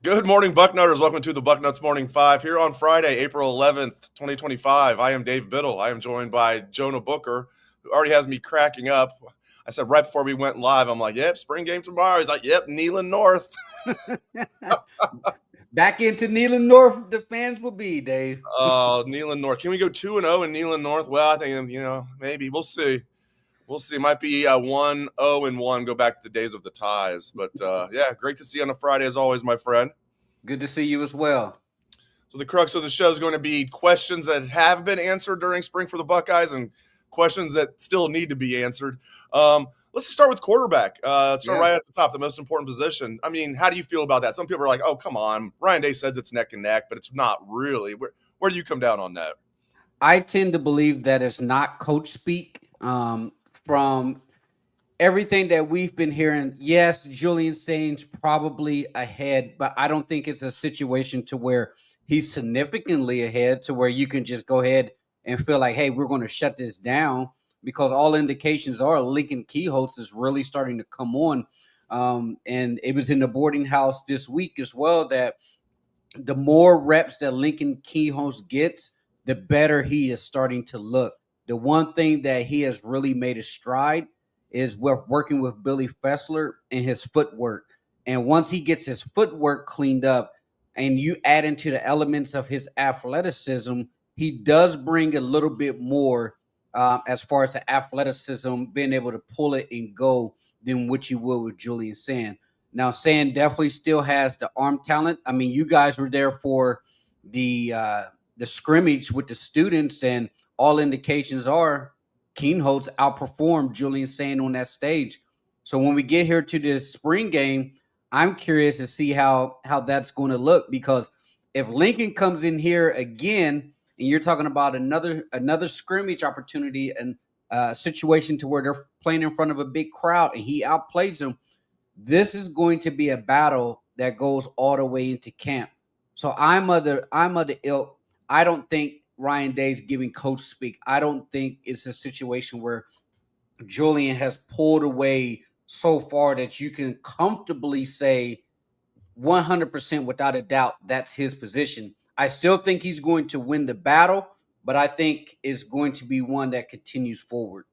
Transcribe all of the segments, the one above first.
Good morning, Bucknutters. Welcome to the Bucknuts Morning 5 here on Friday, April 11th, 2025. I am Dave Biddle. I am joined by Jonah Booker, who already has me cracking up. I said right before we went live, I'm like, yep, spring game tomorrow. He's like, yep, Neyland North. Back into Neyland North, the fans will be, Dave. Neyland North. Can we go 2-0 in Neyland North? Well, I think, maybe. We'll see. We'll see. It might be 1-0-1, go back to the days of the ties. But, yeah, great to see you on a Friday as always, my friend. Good to see you as well. So the crux of the show is going to be questions that have been answered during spring for the Buckeyes and questions that still need to be answered. Let's start with quarterback. Let's start right at the top, the most important position. I mean, how do you feel about that? Some people are like, oh, come on. Ryan Day says it's neck and neck, but it's not really. Where do you come down on that? I tend to believe that it's not coach speak. From everything that we've been hearing, yes, Julian Sain's probably ahead, but I don't think it's a situation to where he's significantly ahead to where you can just go ahead and feel like, hey, we're going to shut this down, because all indications are Lincoln Keyholtz is really starting to come on. And it was in the boarding house this week as well that the more reps that Lincoln Keyholtz gets, the better he is starting to look. The one thing that he has really made a stride is we're working with Billy Fessler and his footwork. And once he gets his footwork cleaned up and you add into the elements of his athleticism, he does bring a little bit more as far as the athleticism, being able to pull it and go than what you would with Julian Sand. Now, Sand definitely still has the arm talent. I mean, you guys were there for the scrimmage with the students, and all indications are Keenholz outperformed Julian Sand on that stage. So when we get here to this spring game, I'm curious to see how that's going to look, because if Lincoln comes in here again and you're talking about another scrimmage opportunity and situation to where they're playing in front of a big crowd and he outplays them, this is going to be a battle that goes all the way into camp. So I'm of the ilk. I don't think Ryan Day's giving coach speak. I don't think it's a situation where Julian has pulled away so far that you can comfortably say 100% without a doubt that's his position. I still think he's going to win the battle, but I think it's going to be one that continues forward.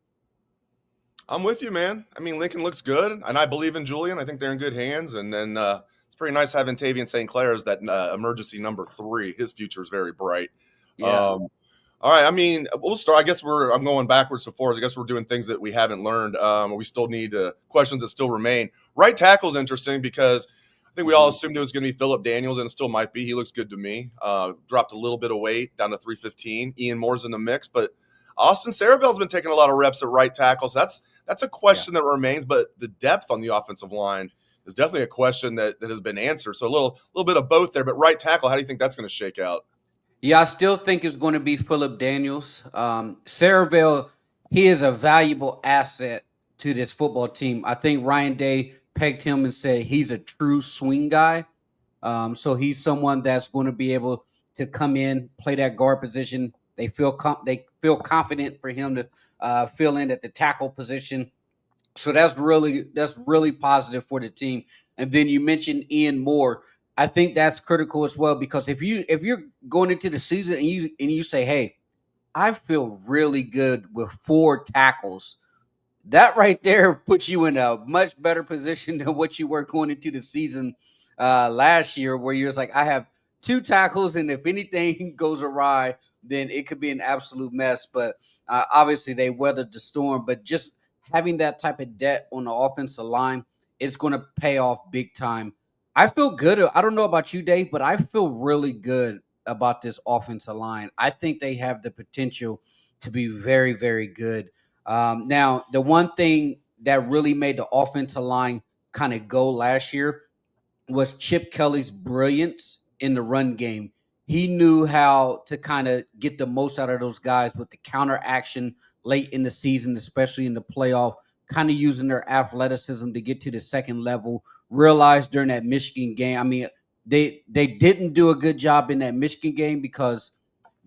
I'm with you, man. I mean, Lincoln looks good, and I believe in Julian. I think they're in good hands. And then it's pretty nice having Tavian St. Clair as that emergency number 3. His future is very bright. Yeah. All right. I mean, we'll start. I guess I'm going backwards to forwards. I guess we're doing things that we haven't learned. We still need questions that still remain. Right tackle is interesting because I think we all assumed it was going to be Philip Daniels, and it still might be. He looks good to me. Dropped a little bit of weight down to 315. Ian Moore's in the mix, but Austin Saravel's been taking a lot of reps at right tackle. So that's a question that remains, but the depth on the offensive line is definitely a question that has been answered. So a little bit of both there, but right tackle, how do you think that's going to shake out? Yeah, I still think it's going to be Philip Daniels. Saravel, he is a valuable asset to this football team. I think Ryan Day pegged him and said he's a true swing guy. So he's someone that's going to be able to come in, play that guard position. They feel confident for him to fill in at the tackle position. So that's really positive for the team. And then you mentioned Ian Moore. I think that's critical as well, because if you're going into the season and you say, hey, I feel really good with 4 tackles, that right there puts you in a much better position than what you were going into the season last year, where you're just like, I have 2 tackles, and if anything goes awry, then it could be an absolute mess. But obviously they weathered the storm. But just having that type of depth on the offensive line, it's going to pay off big time. I feel good. I don't know about you, Dave, but I feel really good about this offensive line. I think they have the potential to be very, very good. Now, the one thing that really made the offensive line kind of go last year was Chip Kelly's brilliance in the run game. He knew how to kind of get the most out of those guys with the counter action late in the season, especially in the playoff, kind of using their athleticism to get to the second level. Realized during that Michigan game, I mean, they didn't do a good job in that Michigan game because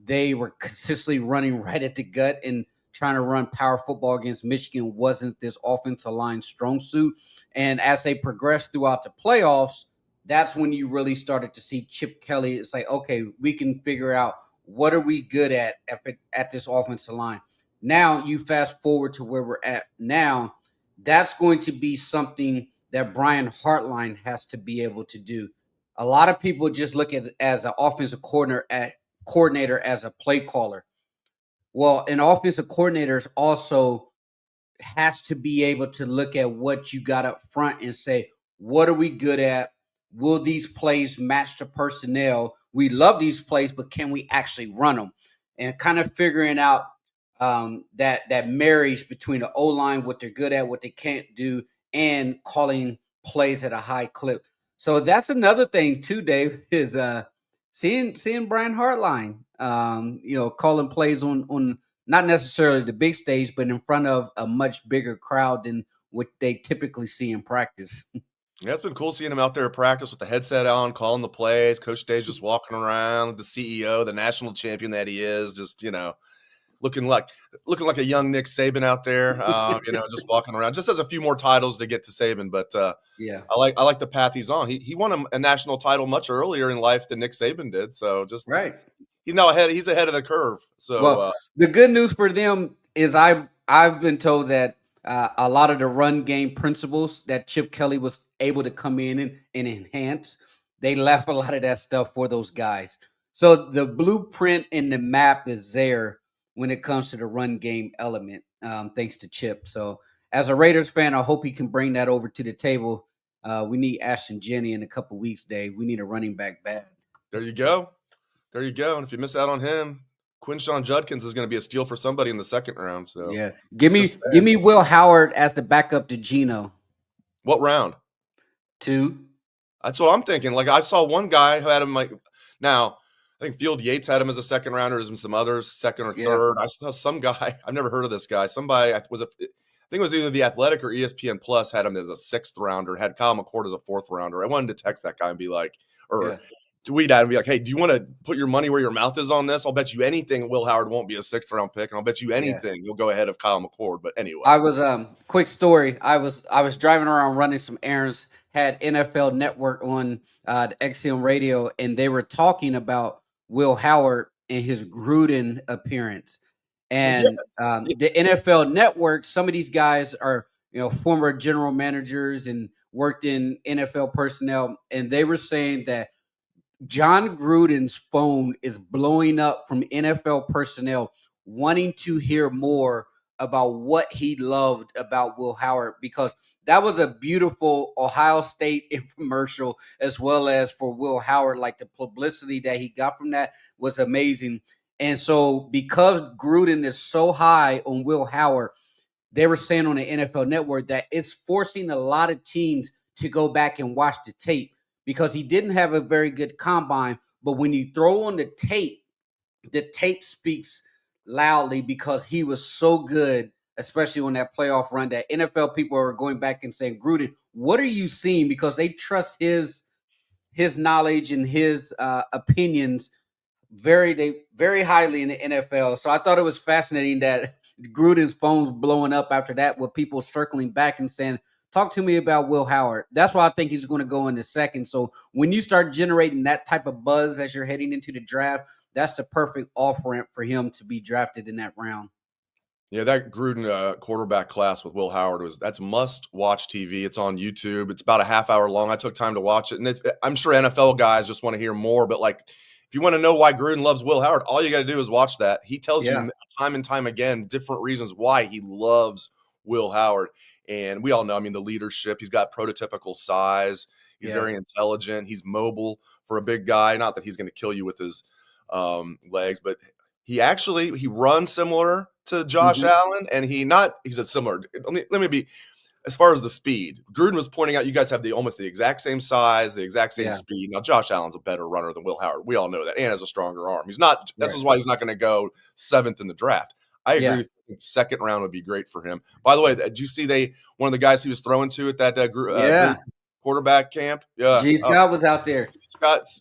they were consistently running right at the gut, and trying to run power football against Michigan wasn't this offensive line strong suit. And as they progressed throughout the playoffs, that's when you really started to see Chip Kelly. It's like, okay, we can figure out what are we good at this offensive line. Now you fast forward to where we're at now. That's going to be something that Brian Hartline has to be able to do. A lot of people just look at it as an offensive coordinator as a play caller. Well, an offensive coordinator is also has to be able to look at what you got up front and say, what are we good at? Will these plays match the personnel? We love these plays, but can we actually run them? And kind of figuring out that marriage between the O line, what they're good at, what they can't do, and calling plays at a high clip. So that's another thing too, Dave, is seeing Brian Hartline, calling plays on not necessarily the big stage, but in front of a much bigger crowd than what they typically see in practice. Yeah, it's been cool seeing him out there at practice with the headset on, calling the plays. Coach Day's just walking around, the CEO, the national champion that he is, just looking like a young Nick Saban out there. Just walking around. Just has a few more titles to get to Saban, but Yeah. I like the path he's on. He won a national title much earlier in life than Nick Saban did. So Right. he's now ahead. He's ahead of the curve. So Well, the good news for them is I've been told that a lot of the run game principles that Chip Kelly was able to come in and enhance, they left a lot of that stuff for those guys. So the blueprint and the map is there when it comes to the run game element, thanks to Chip. So as a Raiders fan, I hope he can bring that over to the table. We need Ashton Jenny in a couple weeks, Dave. We need a running back bad. there you go. There you go. And if you miss out on him, Quinshawn Judkins is going to be a steal for somebody in the second round. So Yeah, give me Will Howard as the backup to Geno. What round? 2. That's what I'm thinking. Like I saw one guy who had him now. I think Field Yates had him as a second rounder. There's been some others, second or third. I saw some guy. I've never heard of this guy. Somebody I think it was either The Athletic or ESPN Plus had him as a sixth rounder. Had Kyle McCord as a fourth rounder. I wanted to text that guy and be like, tweet at him and be like, hey, do you want to put your money where your mouth is on this? I'll bet you anything Will Howard won't be a sixth round pick, and I'll bet you anything he'll go ahead of Kyle McCord. But anyway, I was quick story. I was driving around running some errands. Had NFL Network on the XM radio, and they were talking about Will Howard and his Gruden appearance. And the NFL Network, some of these guys are former general managers and worked in NFL personnel, and they were saying that John Gruden's phone is blowing up from NFL personnel wanting to hear more about what he loved about Will Howard, because that was a beautiful Ohio State infomercial, as well as for Will Howard. Like the publicity that he got from that was amazing. And so because Gruden is so high on Will Howard, they were saying on the NFL Network that it's forcing a lot of teams to go back and watch the tape, because he didn't have a very good combine. But when you throw on the tape speaks loudly, because he was so good, especially on that playoff run, that NFL people are going back and saying, Gruden, what are you seeing? Because they trust his knowledge and his opinions very highly in the NFL. So I thought it was fascinating that Gruden's phone's blowing up after that, with people circling back and saying, talk to me about Will Howard. That's why I think he's going to go in the second. So when you start generating that type of buzz as you're heading into the draft, that's the perfect off-ramp for him to be drafted in that round. Yeah, that Gruden quarterback class with Will Howard that's must-watch TV. It's on YouTube. It's about a half hour long. I took time to watch it, and I'm sure NFL guys just want to hear more. But if you want to know why Gruden loves Will Howard, all you got to do is watch that. He tells you time and time again different reasons why he loves Will Howard. And we all know, the leadership. He's got prototypical size. He's very intelligent. He's mobile for a big guy. Not that he's going to kill you with his legs, but he runs similar to Josh Allen, and he's a similar. Let me be, as far as the speed, Gruden was pointing out, you guys have almost the exact same size, the exact same speed. Now, Josh Allen's a better runner than Will Howard. We all know that, and has a stronger arm. He's not. This is why he's not going to go seventh in the draft. I agree with you. Second round would be great for him. By the way, did you see one of the guys he was throwing to at that quarterback camp? Yeah. G. Scott was out there.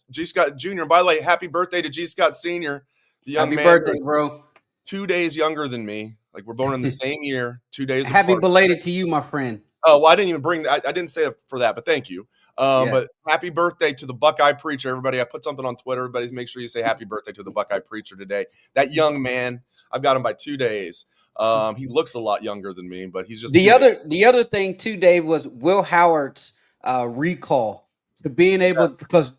G. Scott Jr. And by the way, happy birthday to G. Scott Sr., the young man. Happy birthday, bro. 2 days younger than me. Like, we're born in the same year, 2 days Happy apart. belated to you, my friend. Oh, well, I didn't even I didn't say it for that, but thank you. Yeah. But happy birthday to the Buckeye Preacher, everybody. I put something on Twitter. Everybody make sure you say happy birthday to the Buckeye Preacher today. That young man, I've got him by 2 days. He looks a lot younger than me, but he's just 2 days. The other thing too, Dave, was Will Howard's recall to being able, Yes. because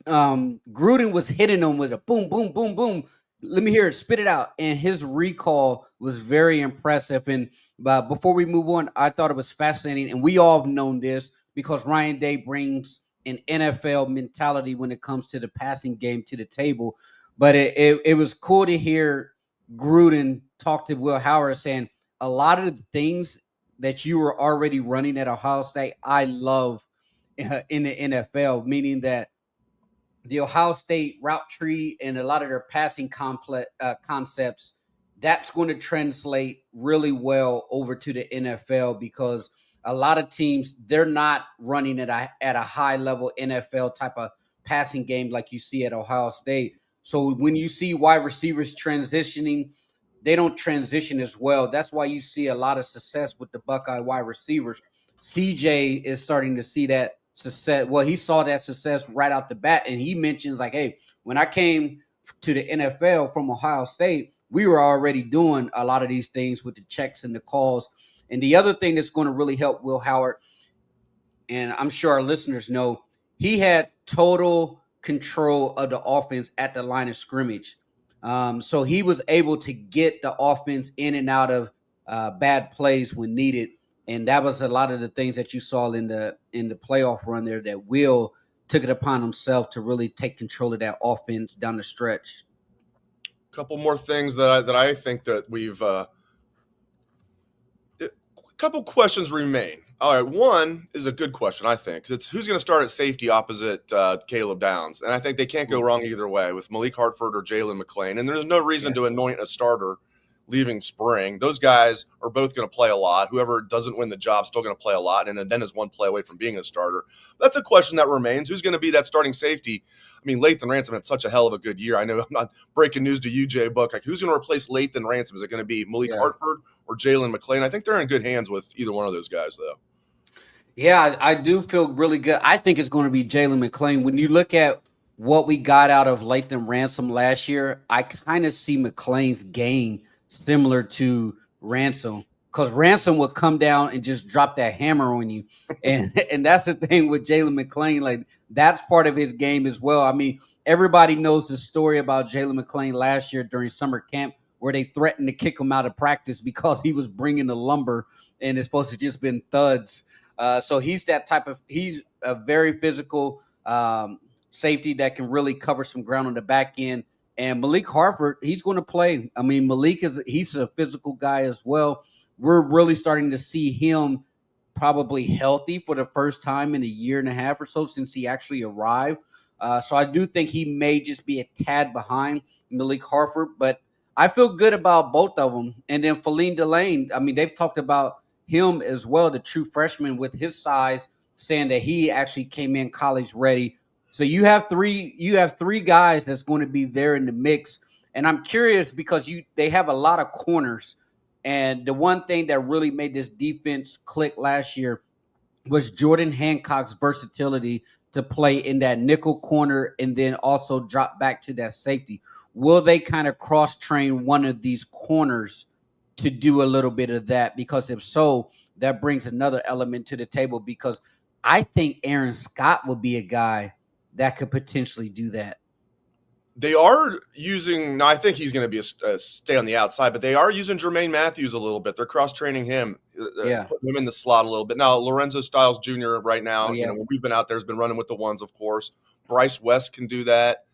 Gruden was hitting him with a boom, boom, boom, boom. Let me hear it, spit it out, and his recall was very impressive. And before we move on, I thought it was fascinating, and we all have known this because Ryan Day brings an NFL mentality when it comes to the passing game to the table. But it was cool to hear Gruden talk to Will Howard saying a lot of the things that you were already running at Ohio State, I love in the NFL, meaning that the Ohio State route tree and a lot of their passing complex concepts, that's going to translate really well over to the NFL because a lot of teams they're not running at a high level NFL type of passing game like you see at Ohio State. So when you see wide receivers transitioning, they don't transition as well. That's why you see a lot of success with the Buckeye wide receivers. CJ is starting to see that success. Well, he saw that success right out the bat, and he mentions like, "Hey, when I came to the NFL from Ohio State, we were already doing a lot of these things with the checks and the calls." And the other thing that's going to really help Will Howard, and I'm sure our listeners know, he had total control of the offense at the line of scrimmage. So he was able to get the offense in and out of bad plays when needed, and that was a lot of the things that you saw in the playoff run there. That Will took it upon himself to really take control of that offense down the stretch. A couple more things that I think that we've a couple questions remain. All right, one is a good question, I think. It's who's going to start at safety opposite Caleb Downs, and I think they can't go wrong either way with Malik Hartford or Jalen McClain. And there's no reason to anoint a starter leaving spring. Those guys are both going to play a lot. Whoever doesn't win the job is still going to play a lot, and then is one play away from being a starter. That's a question that remains. Who's going to be that starting safety? I mean, Lathan Ransom had such a hell of a good year. I know I'm not breaking news to you, Jay Book. Like, who's going to replace Lathan Ransom? Is it going to be Malik Hartford or Jalen McClain? I think they're in good hands with either one of those guys, though. Yeah, I do feel really good. I think it's going to be Jalen McClain. When you look at what we got out of Lathan Ransom last year, I kind of see McClain's game similar to Ransom because Ransom would come down and just drop that hammer on you, and that's the thing with Jalen McClain. Like that's part of his game as well. I mean, everybody knows the story about Jalen McClain last year during summer camp where they threatened to kick him out of practice because he was bringing the lumber and it's supposed to just been thuds. So he's that type of. He's a very physical safety that can really cover some ground on the back end. And Malik Hartford, he's going to play. I mean, he's a physical guy as well. We're really starting to see him probably healthy for the first time in a year and a half or so since he actually arrived. So I do think he may just be a tad behind Malik Hartford, but I feel good about both of them. And then Feline Delane, I mean, they've talked about him as well, the true freshman with his size, saying that he actually came in college ready. So you have three guys that's going to be there in the mix. And I'm curious because they have a lot of corners. And the one thing that really made this defense click last year was Jordan Hancock's versatility to play in that nickel corner and then also drop back to that safety. Will they kind of cross train one of these corners to do a little bit of that? Because if so, that brings another element to the table because I think Aaron Scott would be a guy that could potentially do that. They are using. Now, I think he's going to be a stay on the outside, but they are using Jermaine Matthews a little bit. They're cross training him, putting him in the slot a little bit. Now, Lorenzo Styles Jr. right now, when we've been out there, has been running with the ones, of course. Bryce West can do that.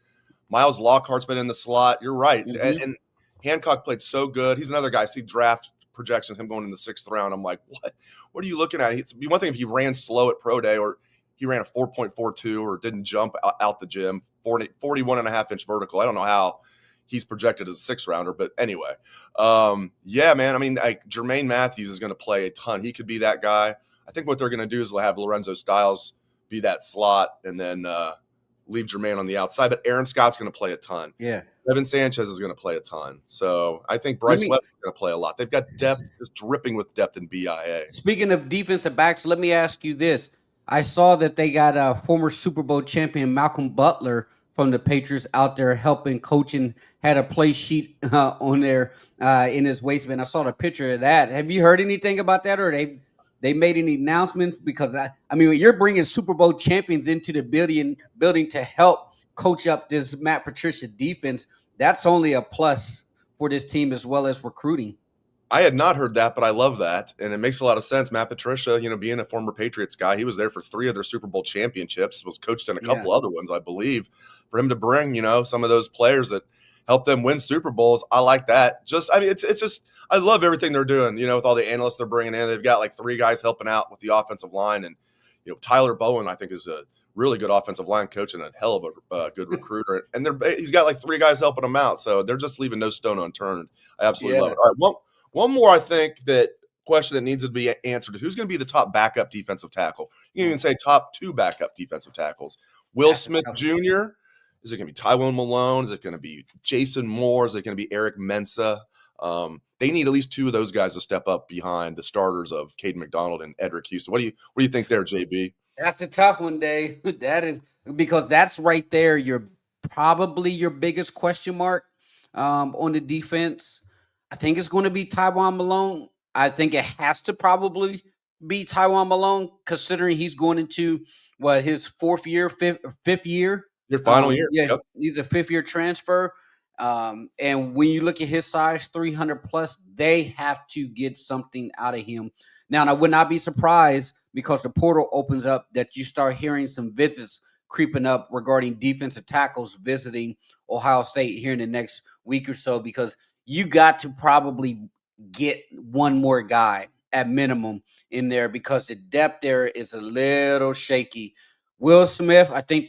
Miles Lockhart's been in the slot. You're right, and Hancock played so good. He's another guy. I see draft projections him going in the 6th round. I'm like, what? What are you looking at? It'd be one thing if he ran slow at pro day or he ran a 4.42 or didn't jump out the gym, 41.5-inch vertical. I don't know how he's projected as a 6th rounder, but anyway. Yeah, man. I mean, Jermaine Matthews is going to play a ton. He could be that guy. I think what they're going to do is they'll have Lorenzo Styles be that slot and then leave Jermaine on the outside. But Aaron Scott's going to play a ton. Yeah. Evan Sanchez is going to play a ton. So I think Bryce West is going to play a lot. They've got depth, just dripping with depth in BIA. Speaking of defensive backs, let me ask you this. I saw that they got a former Super Bowl champion Malcolm Butler from the Patriots out there helping coaching. Had a play sheet on there in his waistband. I saw the picture of that. Have you heard anything about that, or they made any announcements? Because I mean, when you're bringing Super Bowl champions into the building to help coach up this Matt Patricia defense, that's only a plus for this team as well as recruiting. I had not heard that, but I love that, and it makes a lot of sense. Matt Patricia, being a former Patriots guy, he was there for 3 of their Super Bowl championships, was coached in a Yeah. couple other ones, I believe. For him to bring, some of those players that help them win Super Bowls, I like that. It's just I love everything they're doing. With all the analysts they're bringing in, they've got like 3 guys helping out with the offensive line, and Tyler Bowen, I think, is a really good offensive line coach and a hell of a good recruiter. And he's got like 3 guys helping him out, so they're just leaving no stone unturned. I absolutely love Yeah. it. All right, one more, I think, that question that needs to be answered: who's going to be the top backup defensive tackle? You can even say top 2 backup defensive tackles. Will That's a Smith tough one. Jr. Is it going to be Tywone Malone? Is it going to be Jason Moore? Is it going to be Eric Mensa? They need at least 2 of those guys to step up behind the starters of Caden McDonald and Edric Houston. What do you think there, JB? That's a tough one, Dave. That is because that's right there. You're probably your biggest question mark on the defense. I think it's going to be Tywone Malone. I think it has to probably be Tywone Malone, considering he's going into what his fifth year. Your final year? Yeah, Yep. he's a 5th year transfer. And when you look at his size, 300 plus, they have to get something out of him. Now, and I would not be surprised because the portal opens up that you start hearing some visits creeping up regarding defensive tackles visiting Ohio State here in the next week or so, because you got to probably get one more guy at minimum in there because the depth there is a little shaky. Will Smith, I think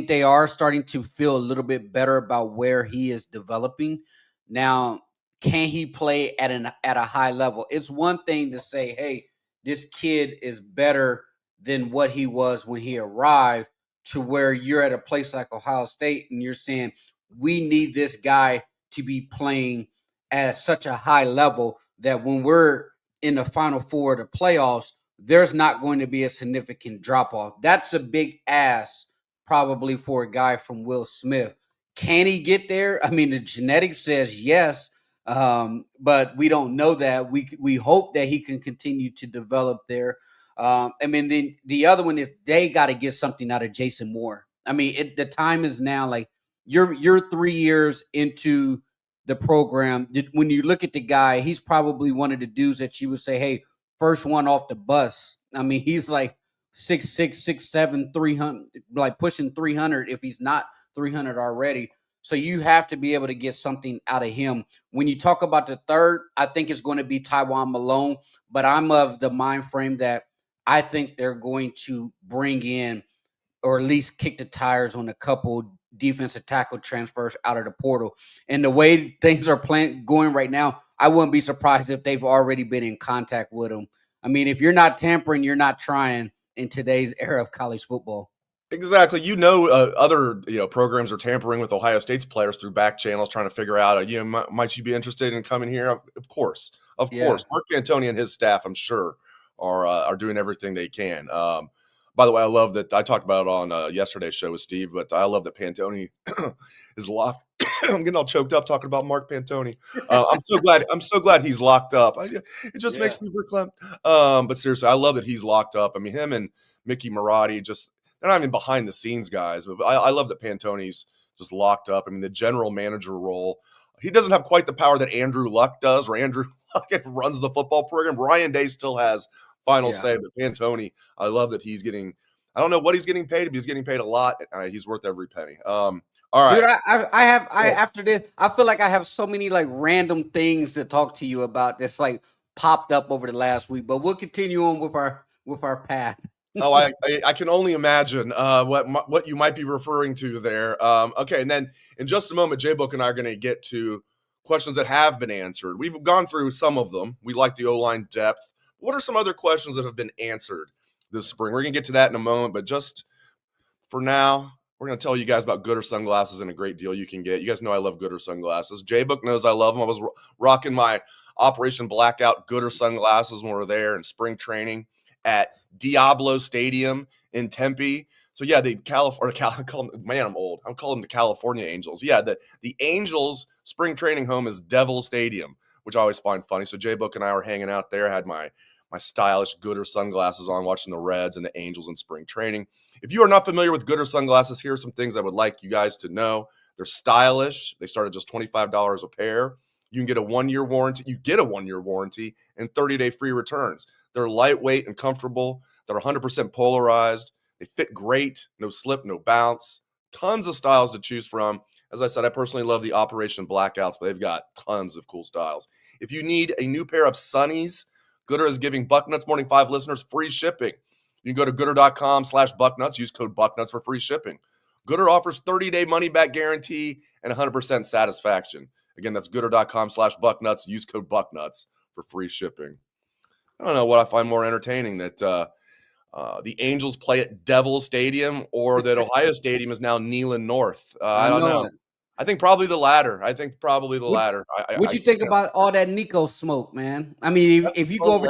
they are starting to feel a little bit better about where he is developing. Now, can he play at a high level? It's one thing to say, "Hey, this kid is better than what he was when he arrived," to where you're at a place like Ohio State and you're saying, "We need this guy to be playing at such a high level that when we're in the Final Four, the playoffs, there's not going to be a significant drop off." That's a big ask probably for a guy from Will Smith. Can he get there? I mean, the genetics says yes, but we don't know that. We hope that he can continue to develop there. I mean, the other one is they got to get something out of Jason Moore. I mean, the time is now. Like you're 3 years into the program. When you look at the guy, he's probably one of the dudes that you would say, "Hey, first one off the bus." I mean, he's like 6'6", 6'7", 300, like pushing 300 if he's not 300 already. So you have to be able to get something out of him. When you talk about the third, I think it's going to be Tywone Malone, but I'm of the mind frame that I think they're going to bring in or at least kick the tires on a couple defensive tackle transfers out of the portal. And the way things are going right now, I wouldn't be surprised if they've already been in contact with him. I mean, if you're not tampering, you're not trying in today's era of college football. Exactly. Other programs are tampering with Ohio State's players through back channels, trying to figure out, might you be interested in coming here? Of course, Yeah. Mark Antoni and his staff, I'm sure, are doing everything they can. By the way, I love that I talked about it on yesterday's show with Steve, but I love that Pantoni is locked. I'm getting all choked up talking about Mark Pantoni. I'm so glad. I'm so glad he's locked up. It just Yeah. makes me verklempt. But seriously, I love that he's locked up. I mean, him and Mickey Marotti they're not even behind the scenes guys, but I love that Pantoni's just locked up. I mean, the general manager role, he doesn't have quite the power that Andrew Luck does, where Andrew Luck runs the football program. Ryan Day still has final say, but Pantoni, I love that he's getting, I don't know what he's getting paid, but he's getting paid a lot. He's worth every penny. All right. Dude, after this, I feel like I have so many like random things to talk to you about that's like popped up over the last week, but we'll continue on with our path. Oh, I can only imagine what you might be referring to there. Okay, and then in just a moment, J Book and I are going to get to questions that have been answered. We've gone through some of them. We like the O-line depth. What are some other questions that have been answered this spring? We're going to get to that in a moment, but just for now, we're going to tell you guys about Gooder sunglasses and a great deal you can get. You guys know I love Gooder sunglasses. J Book knows I love them. I was rocking my Operation Blackout Gooder sunglasses when we were there in spring training. at Diablo Stadium in Tempe. So yeah, the man, I'm old. I'm calling them the California Angels. Yeah, the Angels spring training home is Devil Stadium, which I always find funny. So Jay Book and I were hanging out there. I had my stylish Gooder sunglasses on, watching the Reds and the Angels in spring training. If you are not familiar with Gooder sunglasses, here are some things I would like you guys to know. They're stylish. They start at just $25 a pair. You can get a 1-year warranty. You get a 1-year warranty and 30-day free returns. They're lightweight and comfortable. They're 100% polarized. They fit great. No slip, no bounce. Tons of styles to choose from. As I said, I personally love the Operation Blackouts, but they've got tons of cool styles. If you need a new pair of Sunnies, Gooder is giving Bucknuts Morning 5 listeners free shipping. You can go to gooder.com/Bucknuts. Use code Bucknuts for free shipping. Gooder offers 30-day money-back guarantee and 100% satisfaction. Again, that's gooder.com/Bucknuts. Use code Bucknuts for free shipping. I don't know what I find more entertaining, that the Angels play at Devil Stadium or that Ohio Stadium is now Neyland North. I don't know. I think probably the latter. What you think about all that Nico smoke, man? I mean, if you go over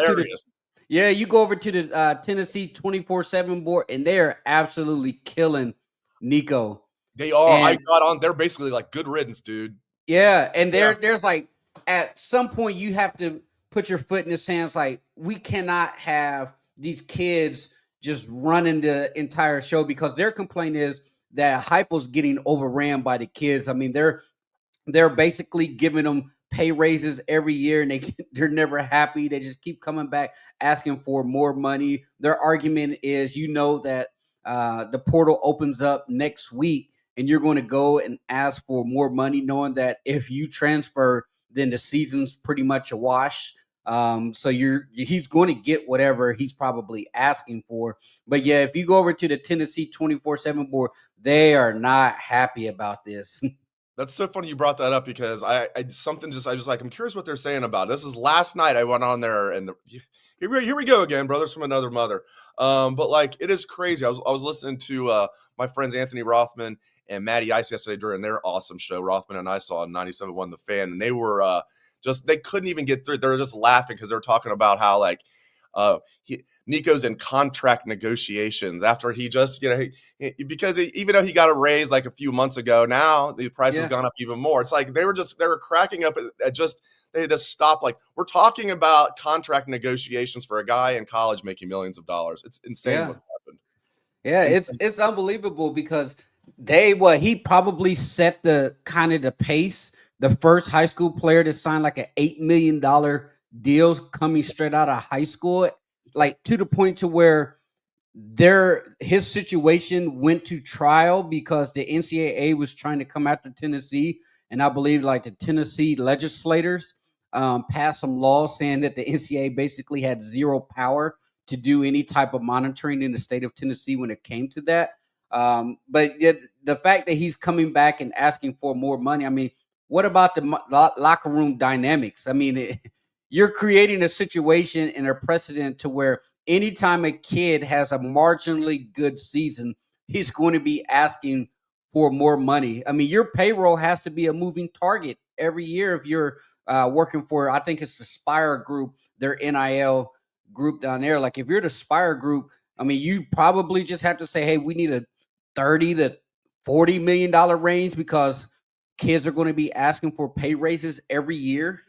to the Tennessee 24/7 board, and they're absolutely killing Nico. They are. They're basically like good riddance, dude. Yeah, and there's like, at some point you have to put your foot in the sands. Like, we cannot have these kids just running the entire show, because their complaint is that Hypo's getting overran by the kids. I mean, they're basically giving them pay raises every year, and they're never happy. They just keep coming back asking for more money. Their argument is, that the portal opens up next week, and you're going to go and ask for more money, knowing that if you transfer, then the season's pretty much a wash. So he's going to get whatever he's probably asking for. But yeah, if you go over to the Tennessee 24/7 board, they are not happy about this. That's so funny you brought that up, because I'm curious what they're saying about it. This is last night. I went on there, and here we go again, brothers from another mother. But like, it is crazy. I was listening to my friends Anthony Rothman and Matty Ice yesterday during their awesome show. Rothman and I saw 97.1 The Fan, and they were they couldn't even get through. They were just laughing because they were talking about how, like, Nico's in contract negotiations after he just, because even though he got a raise like a few months ago, now the price has gone up even more. It's like they were cracking up at they just stopped. Like, we're talking about contract negotiations for a guy in college making millions of dollars. It's insane what's happened. Yeah, it's unbelievable, because he probably set the pace. The first high school player to sign like an $8 million deal coming straight out of high school, like, to the point to where his situation went to trial because the NCAA was trying to come after Tennessee, and I believe like the Tennessee legislators passed some laws saying that the NCAA basically had zero power to do any type of monitoring in the state of Tennessee when it came to that. But yet, the fact that he's coming back and asking for more money, I mean, what about the locker room dynamics? I mean, you're creating a situation and a precedent to where anytime a kid has a marginally good season, he's going to be asking for more money. I mean, your payroll has to be a moving target every year if you're working for, I think it's the Spire Group, their NIL group down there. Like, if you're the Spire Group, I mean, you probably just have to say, hey, we need a $30 to $40 million range, because kids are going to be asking for pay raises every year.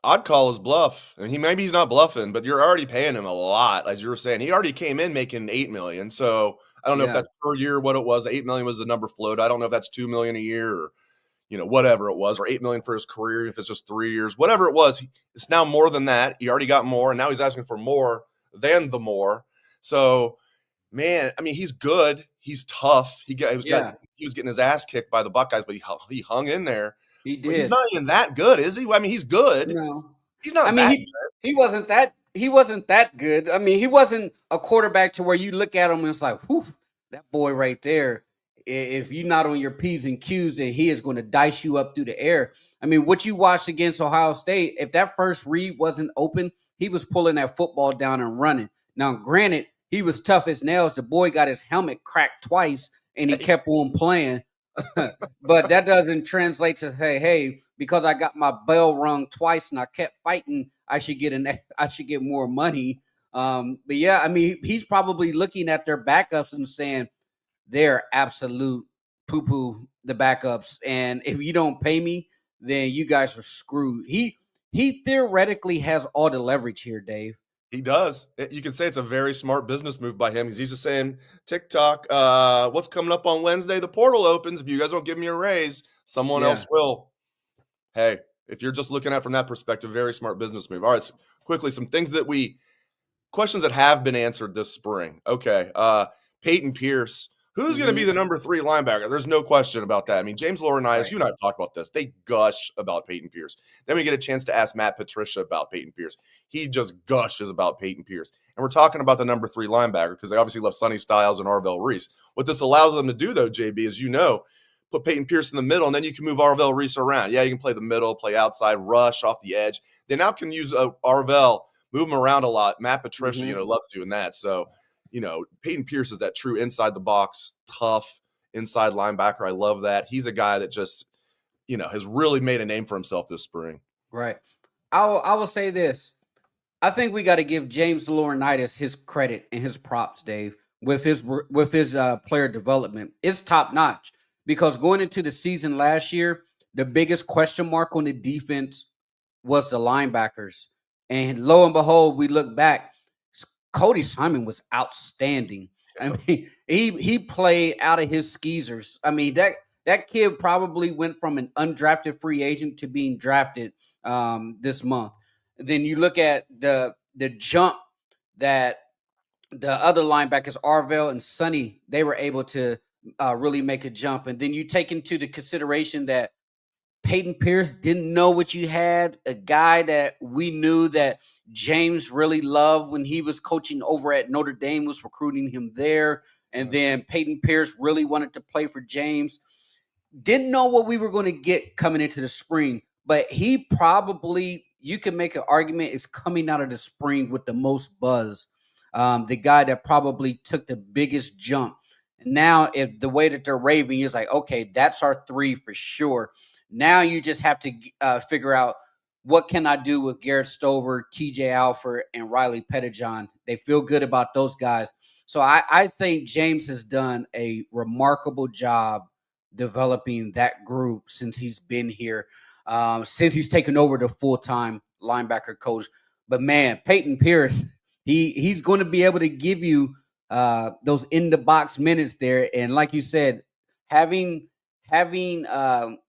I'd call his bluff, and maybe he's not bluffing, but you're already paying him a lot, as you were saying. He already came in making $8 million, so I don't know if that's per year what it was. $8 million was the number floated. I don't know if that's $2 million a year, or whatever it was, or $8 million for his career if it's just 3 years, whatever it was. It's now more than that. He already got more, and now he's asking for more than the more. So, man, I mean, he's good. He's tough. He was getting his ass kicked by the Buckeyes, but he hung in there. He did. But he's not even that good, is he? I mean, he's good. No, he's not. He wasn't that good. I mean, he wasn't a quarterback to where you look at him and it's like, whew, that boy right there. If you're not on your P's and Q's, then he is going to dice you up through the air. I mean, what you watched against Ohio State, if that first read wasn't open, he was pulling that football down and running. Now, granted, he was tough as nails. The boy got his helmet cracked twice, and he kept on playing. But that doesn't translate to say, hey, because I got my bell rung twice and I kept fighting, I should get more money. But yeah, I mean, he's probably looking at their backups and saying they're absolute poo poo, the backups. And if you don't pay me, then you guys are screwed. He theoretically has all the leverage here, Dave. He does. You can say it's a very smart business move by him. He's just saying, TikTok, what's coming up on Wednesday? The portal opens. If you guys don't give me a raise, someone Yeah. else will. Hey, if you're just looking at it from that perspective, very smart business move. All right, so quickly, some things questions that have been answered this spring. Okay, Peyton Pierce. Who's going to be the number 3 linebacker? There's no question about that. I mean, James Laurinaitis, Right. you and I have talked about this. They gush about Peyton Pierce. Then we get a chance to ask Matt Patricia about Peyton Pierce. He just gushes about Peyton Pierce. And we're talking about the number 3 linebacker because they obviously love Sonny Styles and Arvell Reese. What this allows them to do, though, JB, is put Peyton Pierce in the middle, and then you can move Arvell Reese around. Yeah, you can play the middle, play outside, rush off the edge. They now can use Arvell, move him around a lot. Matt Patricia, loves doing that. So, Peyton Pierce is that true inside the box, tough inside linebacker. I love that. He's a guy that just, has really made a name for himself this spring. Right. I will say this. I think we got to give James Laurinaitis his credit and his props, Dave, with his player development. It's top notch because going into the season last year, the biggest question mark on the defense was the linebackers. And lo and behold, we look back, Cody Simon was outstanding. I mean, he played out of his skeezers. I mean, that kid probably went from an undrafted free agent to being drafted this month. Then you look at the jump that the other linebackers, Arvell and Sonny, they were able to really make a jump. And then you take into the consideration that Peyton Pierce didn't know what you had, a guy that we knew that James really loved when he was coaching over at Notre Dame, was recruiting him there. And then Peyton Pierce really wanted to play for James. Didn't know what we were going to get coming into the spring, but he probably, you can make an argument, is coming out of the spring with the most buzz. The guy that probably took the biggest jump. And now, if the way that they're raving is like, okay, that's our 3 for sure. Now you just have to figure out what can I do with Garrett Stover, TJ Alford, and Riley Pettijohn. They feel good about those guys. So I think James has done a remarkable job developing that group since he's been here, since he's taken over the full-time linebacker coach. But man, Peyton Pierce, he's going to be able to give you those in-the-box minutes there. And like you said, having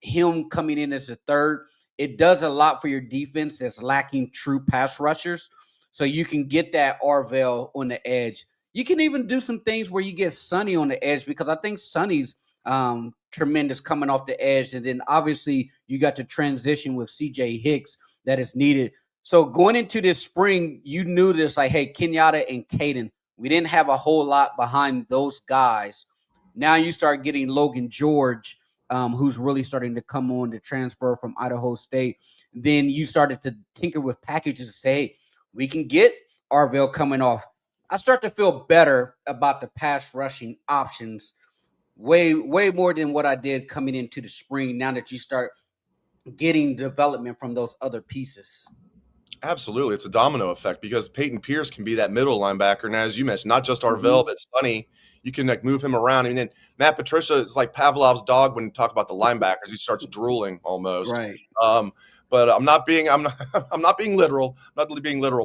him coming in as a third, it does a lot for your defense that's lacking true pass rushers. So you can get that Arvell on the edge. You can even do some things where you get Sonny on the edge because I think Sonny's tremendous coming off the edge. And then obviously you got to transition with CJ Hicks that is needed. So going into this spring, you knew this like, hey, Kenyatta and Caden, we didn't have a whole lot behind those guys. Now you start getting Logan George, who's really starting to come on to transfer from Idaho State. Then you started to tinker with packages and say, hey, we can get Arvell coming off. I start to feel better about the pass rushing options way more than what I did coming into the spring now that you start getting development from those other pieces. Absolutely. It's a domino effect because Peyton Pierce can be that middle linebacker. Now, as you mentioned, not just Arvell, but Sonny, you can move him around. And then Matt Patricia is like Pavlov's dog when you talk about the linebackers. He starts drooling almost. Right. But I'm not being literal. I'm not being literal,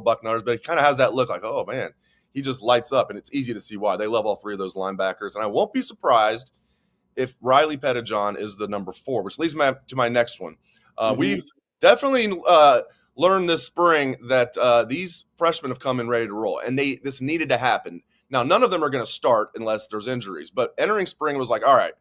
Bucknutters, but he kind of has that look like, oh man, he just lights up, and it's easy to see why. They love all 3 of those linebackers. And I won't be surprised if Riley Pettijohn is the number 4, which leads me to my next one. We've definitely learned this spring that these freshmen have come in ready to roll, and this needed to happen. Now, none of them are going to start unless there's injuries, but entering spring was like, all right,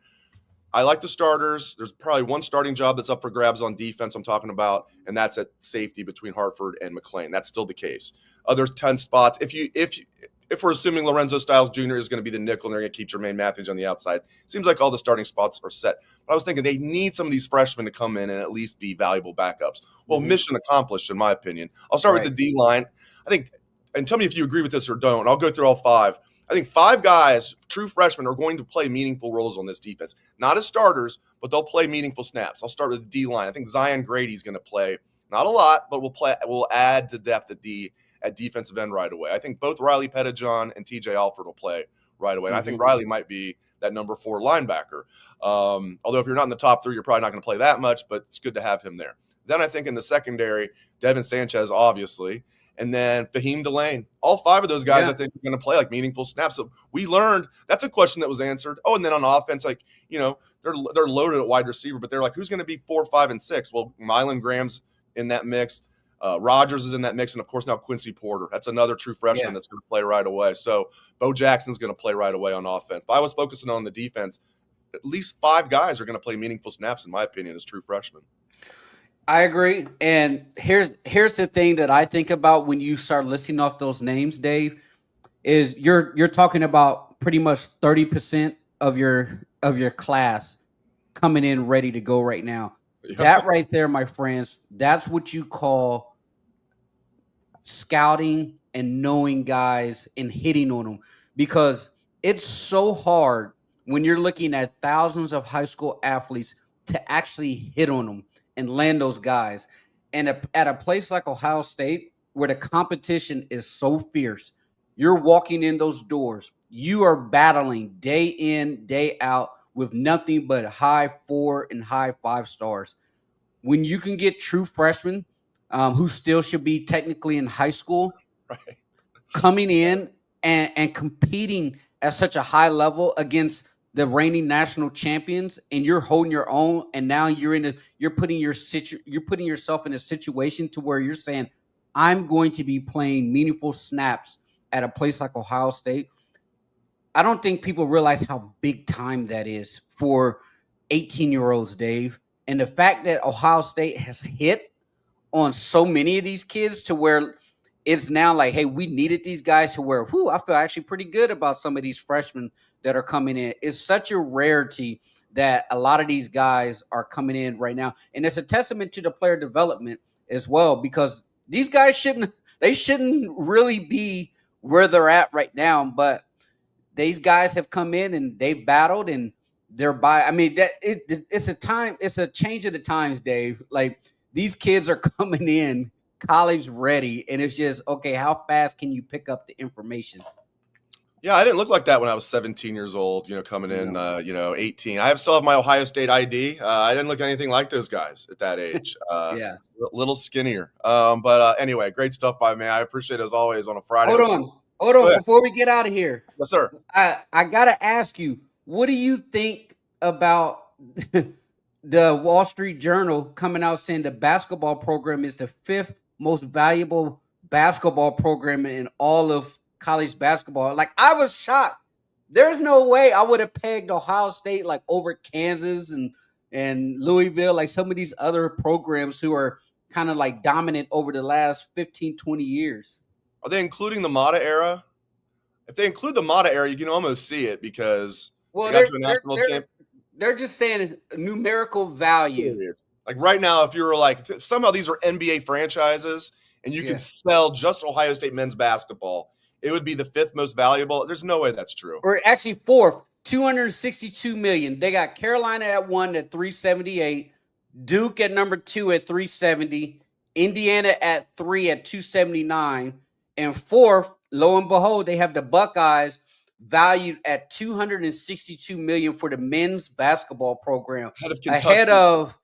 I like the starters. There's probably one starting job that's up for grabs on defense I'm talking about, and that's at safety between Hartford and McLean. That's still the case. Other 10 spots, if we're assuming Lorenzo Styles Jr. is going to be the nickel and they're going to keep Jermaine Matthews on the outside, seems like all the starting spots are set. But I was thinking they need some of these freshmen to come in and at least be valuable backups. Well, mission accomplished, in my opinion. I'll start with the D-line. I think, and tell me if you agree with this or don't. I'll go through all 5. I think 5 guys, true freshmen, are going to play meaningful roles on this defense. Not as starters, but they'll play meaningful snaps. I'll start with the D-line. I think Zion Grady's going to play, not a lot, but we'll add to depth at D. at defensive end right away. I think both Riley Pettijohn and TJ Alford will play right away. And I think Riley might be that number 4 linebacker. Although if you're not in the top 3, you're probably not going to play that much, but it's good to have him there. Then I think in the secondary, Devin Sanchez, obviously, and then Fahim Delane. All 5 of those guys, I think, are going to play like meaningful snaps. So we learned that's a question that was answered. Oh, and then on offense, like, they're loaded at wide receiver, but they're like, who's going to be 4, 5, and 6? Well, Mylan Graham's in that mix. Rogers is in that mix, and of course now Quincy Porter. That's another true freshman that's going to play right away. So Bo Jackson's going to play right away on offense. But I was focusing on the defense. At least 5 guys are going to play meaningful snaps, in my opinion, as true freshmen. I agree. And here's the thing that I think about when you start listing off those names, Dave, is you're talking about pretty much 30% of your class coming in ready to go right now. That right there, my friends, that's what you call scouting and knowing guys and hitting on them, because it's so hard when you're looking at thousands of high school athletes to actually hit on them and land those guys. And at a place like Ohio State, where the competition is so fierce, you're walking in those doors, you are battling day in, day out with nothing but high 4 and high 5 stars. When you can get true freshmen who still should be technically in high school, coming in and competing at such a high level against the reigning national champions, and you're holding your own, and now you're putting yourself in a situation to where you're saying, I'm going to be playing meaningful snaps at a place like Ohio State. I don't think people realize how big time that is for 18-year-olds, Dave. And the fact that Ohio State has hit on so many of these kids to where it's now like, hey, we needed these guys to where, I feel actually pretty good about some of these freshmen that are coming in. It's such a rarity that a lot of these guys are coming in right now. And it's a testament to the player development as well, because these guys shouldn't really be where they're at right now. But these guys have come in and they've battled, and it's a change of the times, Dave. Like, these kids are coming in college ready, and it's just, okay, how fast can you pick up the information? Yeah, I didn't look like that when I was 17 years old, coming in, 18. I still have my Ohio State ID. I didn't look anything like those guys at that age. A little skinnier. But anyway, great stuff by me. I appreciate it as always on a Friday. Hold on. Before we get out of here. Yes, sir. I got to ask you, what do you think about the Wall Street Journal coming out saying the basketball program is the 5th most valuable basketball program in all of college basketball? Like, I was shocked. There's no way I would have pegged Ohio State like over Kansas and Louisville, like some of these other programs who are kind of like dominant over the last 15, 20 years. Are they including the Mata era? If they include the Mata era, you can almost see it, because they're just saying numerical value. Like right now, if you were like, somehow these are NBA franchises and you could sell just Ohio State men's basketball, it would be the 5th most valuable. There's no way that's true. Or actually 4th, $262 million. They got Carolina at 1 at 378, Duke at number 2 at 370, Indiana at 3 at 279, and 4th, lo and behold, they have the Buckeyes valued at $262 million for the men's basketball program, ahead of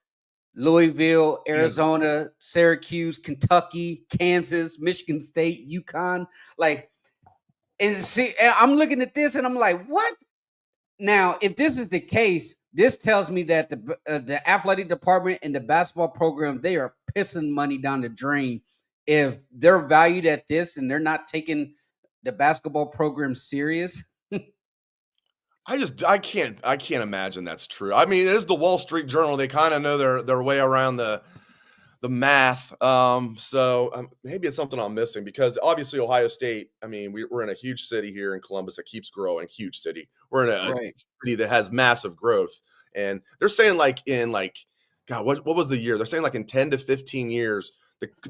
Louisville, Arizona, Syracuse, Kentucky, Kansas, Michigan State, UConn. Like, and see, I'm looking at this and I'm like, what? Now, if this is the case, this tells me that the athletic department and the basketball program, they are pissing money down the drain if they're valued at this and they're not taking the basketball program serious. I can't imagine that's true. I mean, it is the Wall Street Journal. They kind of know their way around the math. So maybe it's something I'm missing, because obviously Ohio State, I mean, we're in a huge city here in Columbus that keeps growing. Huge city. We're in a city that has massive growth, and they're saying God, what was the year? They're saying like in 10 to 15 years,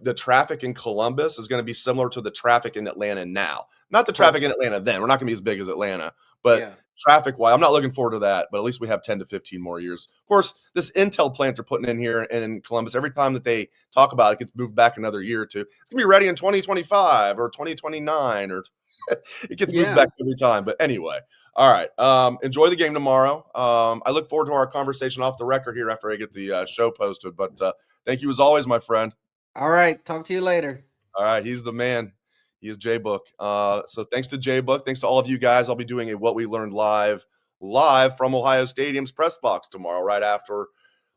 the traffic in Columbus is going to be similar to the traffic in Atlanta now. Not the traffic in Atlanta then. We're not going to be as big as Atlanta. But Yeah. traffic-wise, I'm not looking forward to that, but at least we have 10 to 15 more years. Of course, this Intel plant they're putting in here in Columbus, every time that they talk about it, gets moved back another year or two. It's going to be ready in 2025 or 2029 or it gets moved back every time. But anyway, all right. Enjoy the game tomorrow. I look forward to our conversation off the record here after I get the show posted. But thank you as always, my friend. All right. Talk to you later. All right. He's the man. He is J Book. So thanks to J Book. Thanks to all of you guys. I'll be doing a What We Learned live from Ohio Stadium's press box tomorrow, right after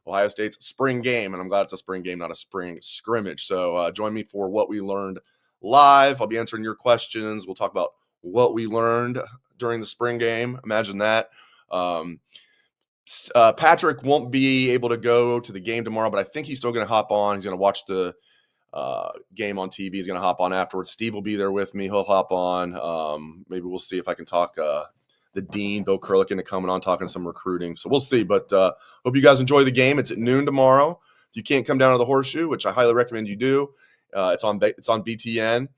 Ohio State's spring game. And I'm glad it's a spring game, not a spring scrimmage. So join me for What We Learned live. I'll be answering your questions. We'll talk about what we learned during the spring game. Imagine that. Patrick won't be able to go to the game tomorrow, but I think he's still going to hop on. He's going to watch the game on TV. He's going to hop on afterwards. Steve will be there with me. He'll hop on. Maybe we'll see if I can talk the dean, Bill Kurlick, into coming on, talking some recruiting. So we'll see. But hope you guys enjoy the game. It's at noon tomorrow. If you can't come down to the Horseshoe, which I highly recommend you do, it's on BTN.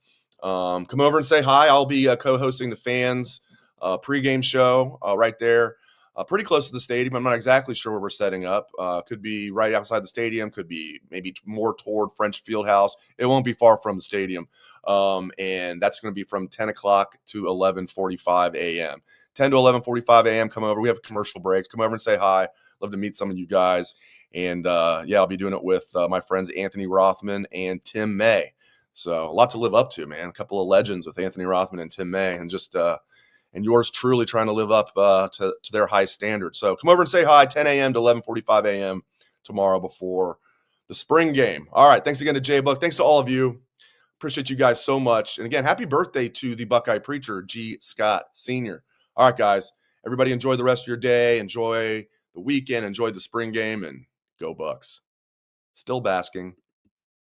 Come over and say hi. I'll be co-hosting the fans pregame show right there. Pretty close to the stadium. I'm not exactly sure where we're setting up. Could be right outside the stadium. Could be maybe more toward French Fieldhouse. It won't be far from the stadium. And that's going to be from 10 o'clock to 11:45 a.m. 10 to 11:45 a.m. Come over. We have commercial breaks. Come over and say hi. Love to meet some of you guys. And, I'll be doing it with my friends Anthony Rothman and Tim May. So a lot to live up to, man. A couple of legends with Anthony Rothman and Tim May. And just and yours truly trying to live up to their high standards. So come over and say hi, 10 a.m. to 11:45 a.m. tomorrow before the spring game. All right. Thanks again to Jay Buck. Thanks to all of you. Appreciate you guys so much. And again, happy birthday to the Buckeye Preacher, G. Scott Sr. All right, guys. Everybody enjoy the rest of your day. Enjoy the weekend. Enjoy the spring game. And go Bucks. Still basking.